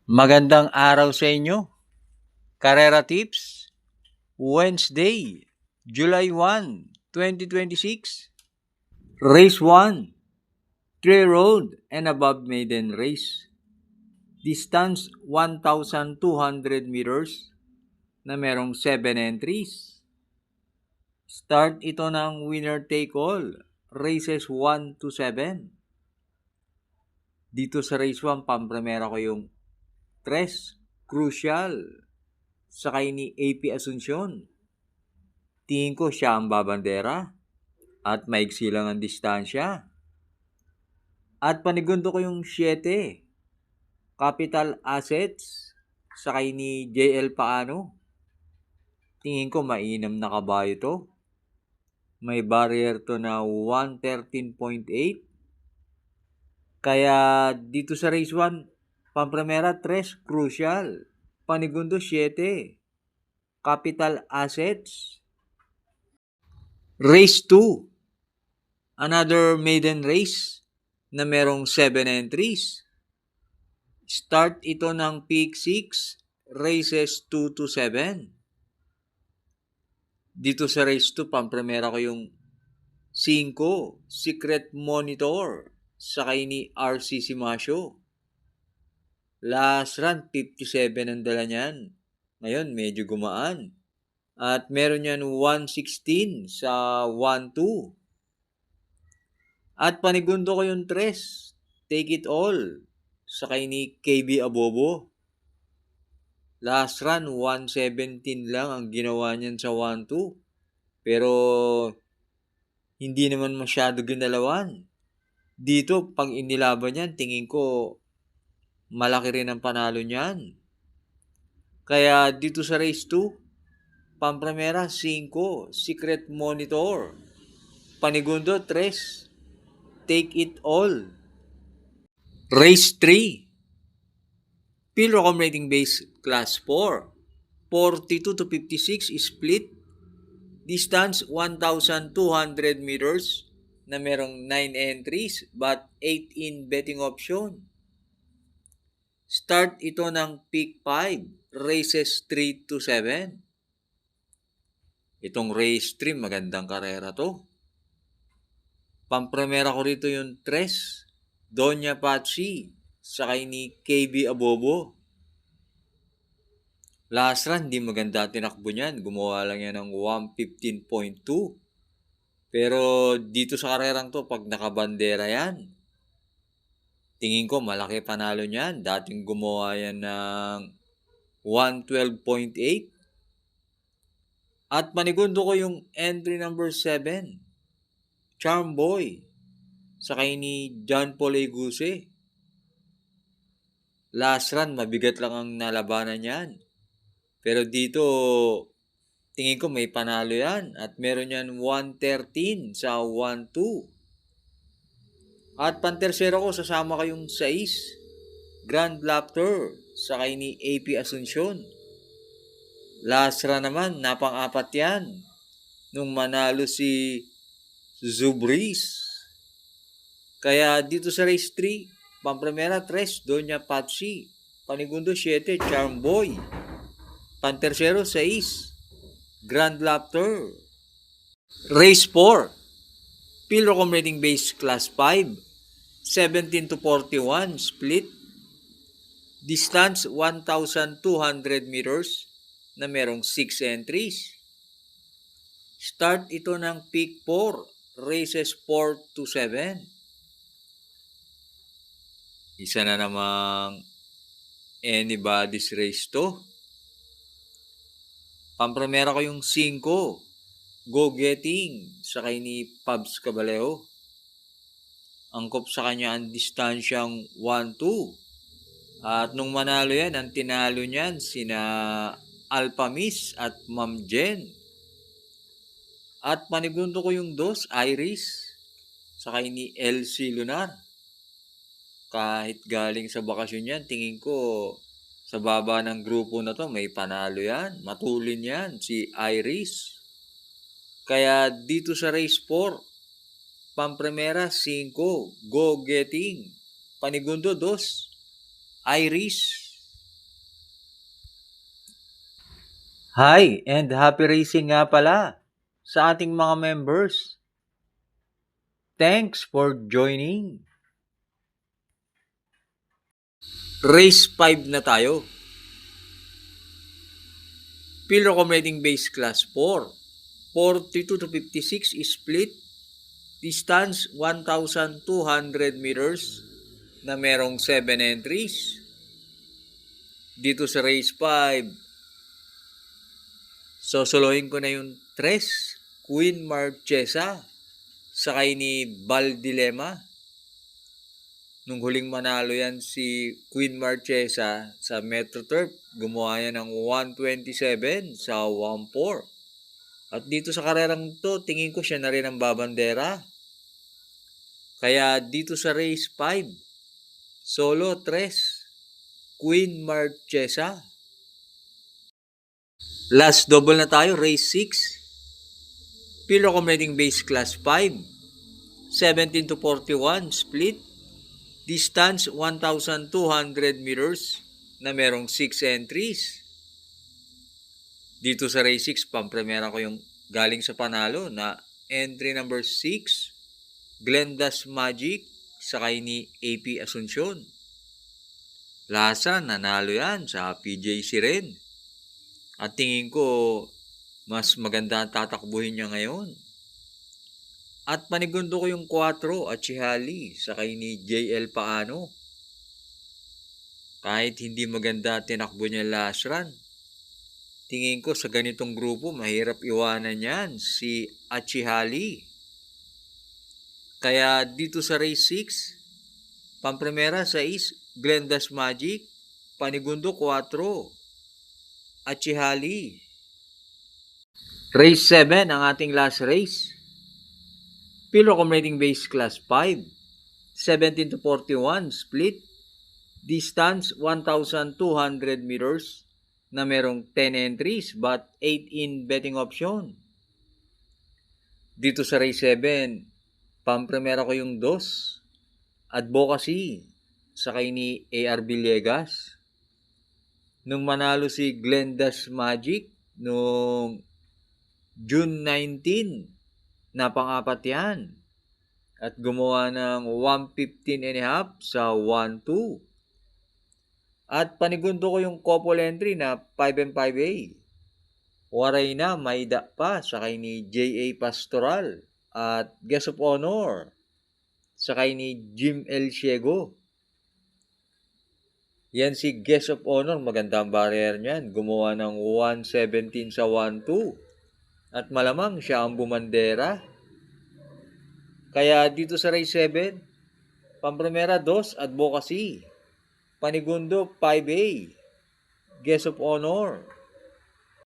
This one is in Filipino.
Magandang araw sa inyo. Karera Tips, Wednesday, July 1, 2026. Race 1, 3 road and above maiden race. Distance 1,200 meters na merong 7 entries. Start ito ng winner take all, races 1 to 7. Dito sa race 1, pampremera ko yung 3, Crucial, sakay ni AP Asuncion. Tingin ko siya ang babandera at maigsi lang ang distansya. At panigundo ko yung 7, Capital Assets, sakay ni JL Paano. Tingin ko mainam na kabayo to. May barrier to na 113.8. Kaya dito sa race 1, pampremera 3, Crucial. Panigundo 7, Capital Assets. Race 2, another maiden race na merong 7 entries. Start ito ng peak 6, races 2 to 7. Dito sa race 2, pampremera ko yung 5, Secret Monitor, sakay ni RC Simasio. Last run, 57 ang dala niyan. Ngayon, medyo gumaan. At meron yan 116 sa 1-2. At panigundo ko yung 3, Take It All, sakay ni KB Abobo. Last run, 117 lang ang ginawa niyan sa 1-2. Pero hindi naman masyado ginalawan. Dito, pag inilaban yan, tingin ko malaki rin ang panalo niyan. Kaya dito sa race 2, pampremera 5, Secret Monitor. Panigundo 3, Take It All. Race 3, Pilrocom Rating Base Class 4, 42 to 56 split. Distance 1,200 meters na merong 9 entries but 8 in betting option. Start ito ng peak 5, races 3 to 7. Itong race 3, magandang karera to. Pampremera ko rito yung 3, Doña Patsy, sakay ni KB Abobo. Last run, di maganda tinakbo niyan. Gumawa lang yan ng 115.2. Pero dito sa karerang to, pag nakabandera yan, tingin ko malaki panalo niyan. Dating gumawa yan ng 112.8. At panigundo ko yung entry number 7, Charm Boy, sakay ni John Paul Eguse. Last run, mabigat lang ang nalabanan yan. Pero dito, tingin ko may panalo yan. At meron yan 113 sa 1-2. At pantersero ko, sasama kayong 6, Grand Laughter, sakay ni AP Asuncion. Last run naman, napang-apat yan. Nung manalo si Zubris. Kaya dito sa race 3, pampremera 3, Doña Patsy. Panigundo 7, Charm Boy. Pantersero 6, Grand Laughter. Race 4, Pilrocom Rating Base Class 5, 17 to 41 split. Distance 1,200 meters na merong 6 entries. Start ito ng peak 4, races 4 to 7. Isa na namang anybody's race to. Pampremera ko yung 5, Go Getting, sakay ni Pabs Cabalejo. Angkop sa kanya ang distansyang 1-2. At nung manalo yan, ang tinalo niyan sina Alpha Miss at Ma'am Jen. At panigundo ko yung 2, Iris, sakay ni LC Lunar. Kahit galing sa bakasyon yan, tingin ko sa baba ng grupo na to, may panalo yan. Matulin yan, si Iris. Kaya dito sa race 4, pampremera 5, Go Getting. Panigundo 2, Iris. Hi and happy racing nga pala sa ating mga members. Thanks for joining. Race 5 na tayo. Field Recommending Base Class 4. 42 to 56 split. Distance 1,200 meters na merong 7 entries. Dito sa race 5, sosolohin ko na yung 3, Queen Marchesa, sakay ni Val Dilema. Nung huling manalo yan si Queen Marchesa sa Metro Turf, gumawa yan ng 127 sa 1-4. At dito sa karerang to, tingin ko siya na rin ang babandera. Kaya dito sa race 5, solo 3, Queen Marchesa. Last double na tayo, race 6. Field Recommending Base Class 5. 17 to 41 split. Distance 1,200 meters na merong 6 entries. Dito sa race 6, pampremera ko yung galing sa panalo na entry number 6, Glenda's Magic, sakay ni AP Asuncion. Lasa, nanalo yan sa PJC rin. At tingin ko, mas maganda ang tatakbuhin niya ngayon. At panigundo ko yung 4 at Chihali sakay ni JL Paano. Kahit hindi maganda tinakbo niya last run, tingin ko sa ganitong grupo mahirap iwanan yan si Achihali. Kaya dito sa race 6, pampremera 6, Glenda's Magic, panigundo 4, Achihali. Race 7 ang ating last race. Field Recommending Base Class 5. 17 to 41 split. Distance 1,200 meters na merong 10 entries but 8 in betting option. Dito sa race 7, pampremera ko yung 2, Advocacy, sakay ni AR Villegas. Nung manalo si Glenda's Magic nung June 19, na pang-apat yan. At gumawa ng 115.5 sa 1-2. At panigundo ko yung couple entry na 5 and 5A. Waray na, maida pa, sakay ni J.A. Pastoral. At Guest of Honor, sakay ni Jim El Ciego. Yan si Guest of Honor, magandang barrier niyan. Gumawa ng 117 sa 1-2. At malamang siya ang bumandera. Kaya dito sa race 7, pampremera 2, Advocacy. Panigundo 5A, Guest of Honor.